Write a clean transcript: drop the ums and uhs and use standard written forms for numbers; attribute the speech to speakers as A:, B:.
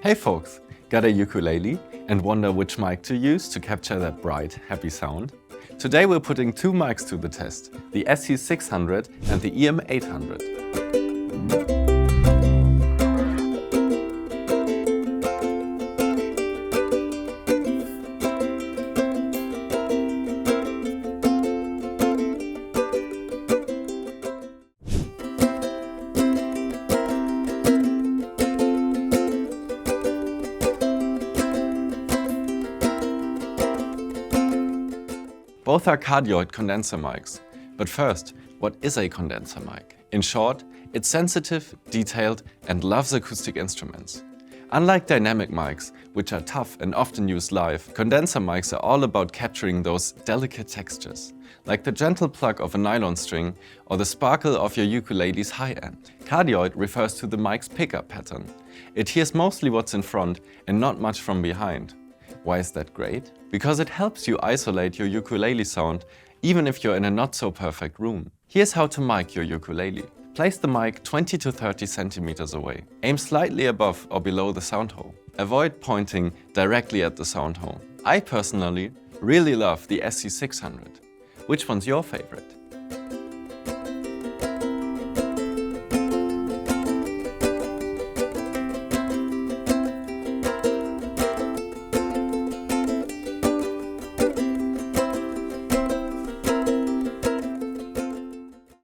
A: Hey folks, got a ukulele and wonder which mic to use to capture that bright, happy sound? Today we're putting two mics to the test, the SC600 and the EM800. Both are cardioid condenser mics. But first, what is a condenser mic? In short, it's sensitive, detailed, and loves acoustic instruments. Unlike dynamic mics, which are tough and often used live, condenser mics are all about capturing those delicate textures, like the gentle pluck of a nylon string or the sparkle of your ukulele's high end. Cardioid refers to the mic's pickup pattern. It hears mostly what's in front and not much from behind. Why is that great? Because it helps you isolate your ukulele sound even if you're in a not-so-perfect room. Here's how to mic your ukulele. Place the mic 20 to 30 centimeters away. Aim slightly above or below the sound hole. Avoid pointing directly at the sound hole. I personally really love the SC600. Which one's your favorite?